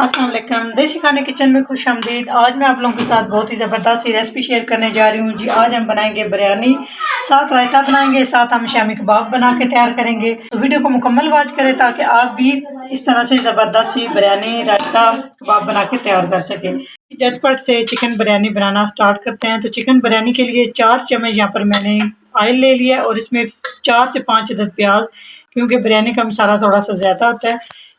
अस्सलाम वालेकुम। देसी खाने किचन में खुश आमदीद। आज मैं आप लोगों के साथ बहुत ही ज़बरदस्त सी रेसिपी शेयर करने जा रही हूँ जी। आज हम बनाएंगे बिरयानी, साथ रायता बनाएंगे, साथ हम शामी कबाब बना के तैयार करेंगे। तो वीडियो को मुकम्मल वॉच करें ताकि आप भी इस तरह से ज़बरदस्त सी बिरयानी, रायता, कबाब बना के तैयार कर सकें। झटपट से चिकन बिरयानी बनाना स्टार्ट करते हैं। तो चिकन बिरयानी के लिए 4 चम्मच यहाँ पर मैंने ऑयल ले लिया और इसमें 4 से 5 अदद प्याज, क्योंकि बिरयानी का मसाला थोड़ा सा ज़्यादा होता है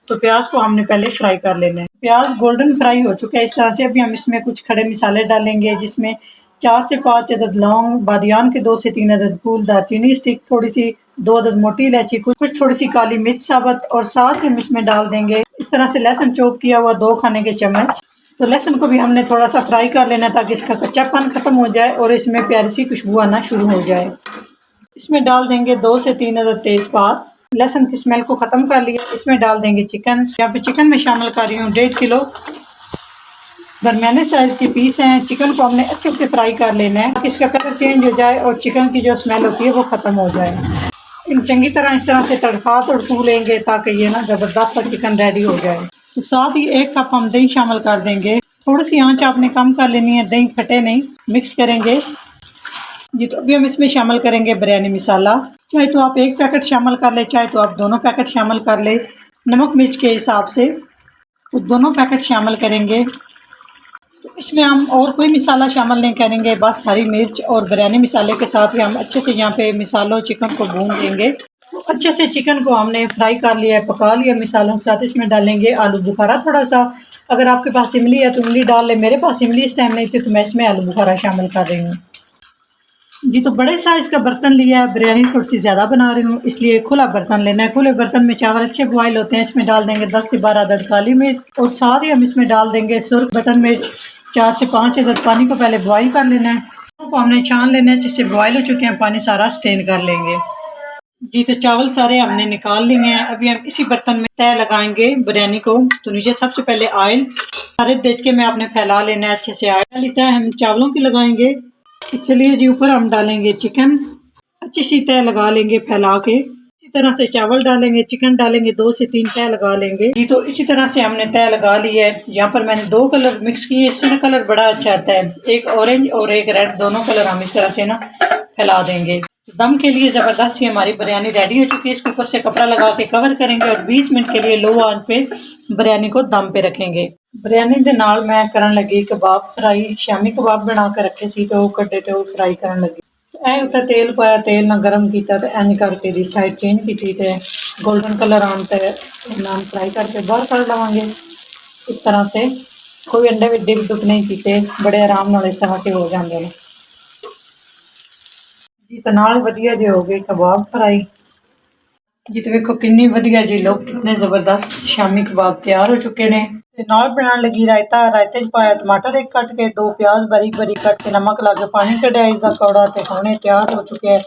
तो प्याज को हमने पहले फ्राई कर लेना है। प्याज गोल्डन फ्राई हो चुका है इस तरह से। अभी हम इसमें कुछ खड़े मसाले डालेंगे, जिसमें 4 से 5 अदद लौंग, बादियान के 2 से 3 अदद फूल, दालचीनी स्टिक थोड़ी सी, 2 अदद मोटी इलायची, कुछ थोड़ी सी काली मिर्च साबुत, और साथ ही हम इसमें डाल देंगे इस तरह से लहसुन चॉप किया हुआ 2 खाने के चम्मच। तो लहसुन को भी हमने थोड़ा सा फ्राई कर लेना ताकि इसका कच्चापन खत्म हो जाए और इसमें प्यारी सी खुशबू आना शुरू हो जाए। इसमें डाल देंगे 2 से 3 अदद तेजपात। लहसुन की स्मेल को ख़त्म कर लिया। इसमें डाल देंगे चिकन। यहाँ पे चिकन में शामिल कर रही हूँ 1.5 किलो दरमियाने साइज़ के पीस हैं। चिकन को हमने अच्छे से फ्राई कर लेना है ताकि इसका कलर चेंज हो जाए और चिकन की जो स्मेल होती है वो ख़त्म हो जाए। इन चंगी तरह इस तरह से तड़कू लेंगे ताकि ये ना ज़बरदस्त सा चिकन रेडी हो जाए। तो साथ ही 1 कप हम दही शामिल कर देंगे। थोड़ी सी आंच आपने कम कर लेनी है, दही फटे नहीं। मिक्स करेंगे जी। तो अभी हम इसमें शामिल करेंगे बिरयानी मसाला। चाहे तो आप 1 पैकेट शामिल कर ले, चाहे तो आप दोनों पैकेट शामिल कर ले। नमक मिर्च के हिसाब से तो दोनों पैकेट शामिल करेंगे। तो इसमें हम और कोई मसाला शामिल नहीं करेंगे, बस हरी मिर्च और बिरयानी मसाले के साथ ही हम अच्छे से यहाँ पे मसालों चिकन को भून लेंगे। तो अच्छे से चिकन को हमने फ्राई कर लिया है, पका लिया मसालों के साथ। इसमें डालेंगे आलू बुखारा थोड़ा सा। अगर आपके पास इमली है तो इमली डाल ले। मेरे पास इमली इस टाइम नहीं थी तो मैं इसमें आलू बुखारा शामिल कर रही हूँ जी। तो बड़े साइज़ का बर्तन लिया है, बिरयानी थोड़ी सी ज़्यादा बना रही हूँ इसलिए खुला बर्तन लेना है। खुले बर्तन में चावल अच्छे बॉयल होते हैं। इसमें डाल देंगे 10 से 12 अदद काली मिर्च और साथ ही हम इसमें डाल देंगे सुर्ख बटन मिर्च। 4 से 5 अदद पानी को पहले बॉयल कर लेना है। तो हमने छान लेना है, जिससे बॉयल हो चुके हैं पानी सारा स्टेन कर लेंगे जी। तो चावल सारे हमने निकाल लिए हैं। अभी हम इसी बर्तन में तय लगाएंगे बिरयानी को। तो नीचे सबसे पहले ऑयल सारे देख में आपने फैला लेना है अच्छे से। ऑयल लेता है हम चावलों की लगाएंगे। चलिए जी, ऊपर हम डालेंगे चिकन, अच्छी सी तय लगा लेंगे फैला के। इसी तरह से चावल डालेंगे, चिकन डालेंगे, 2 से 3 तय लगा लेंगे जी। तो इसी तरह से हमने तय लगा ली है। यहाँ पर मैंने 2 कलर मिक्स किए, इससे ना कलर बड़ा अच्छा आता है। एक ऑरेंज और एक रेड, दोनों कलर हम इस तरह से ना फैला देंगे। दम के लिए ज़बरदस्त सी हमारी बिरयानी रेडी हो चुकी है। इसके ऊपर से कपड़ा लगा के कवर करेंगे और 20 मिनट के लिए लो आंच पे बिरयानी को दम पे रखेंगे। बिरयानी के नाल मैं करन लगी कबाब फ्राई। शामी कबाब बना के रखे सी तो कड्डे ते फ्राई करन लगी। ऐ उत्ते तेल पाया, तेल ना गर्म किया तो इंज करके दी साइड चेंज की ते गोल्डन कलर आन ते नान फ्राई करके बाहर कर लवांगे। इस तरह से कोई अंडे भी डिप डुप नहीं किए, बड़े आराम नाल इस तरह के हो जाते हैं जी। तो नाल वधिया जे हो गए कबाब फ्राई जी। तो देखो कितनी वधिया जी लोग, कितने ज़बरदस्त शामी कबाब तैयार हो चुके ने। नाल बनाने लगी रायता। रायते च पाया टमाटर एक कट के, 2 प्याज बारीक बारीक कट के, नमक ला के पानी कढ़िया इसका कौड़ा ते खाने तैयार हो चुके हैं।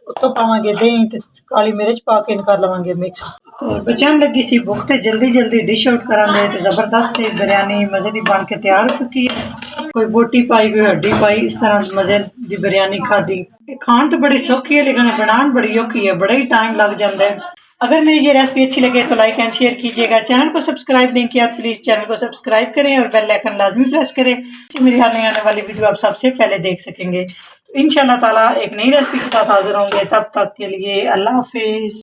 उत्तों पावांगे दही ते काली मिर्च पा के कर लवांगे मिक्स। और बचन लगी सी भुख ते जल्दी जल्दी डिश आउट करांगे ते ज़बरदस्त बिरयानी मज़े की बन के तैयार हो चुकी है। कोई बोटी पाई, कोई हड्डी पाई, इस तरह मज़े की बिरयानी खाधी। खान तो बड़ी सौखी है लेकिन बनाना बड़ी औखी है, बड़ा ही टाइम लग जाता है। अगर मेरी ये रेसिपी अच्छी लगे तो लाइक एंड शेयर कीजिएगा। चैनल को सब्सक्राइब नहीं किया प्लीज़ चैनल को सब्सक्राइब करें और बेल आइकन लाजमी प्रेस करें, इससे मेरी आने वाली वीडियो आप सबसे पहले देख सकेंगे। इंशाल्लाह ताला एक नई रेसिपी के साथ हाजिर होंगे। तब तक के लिए अल्लाह हाफिज़।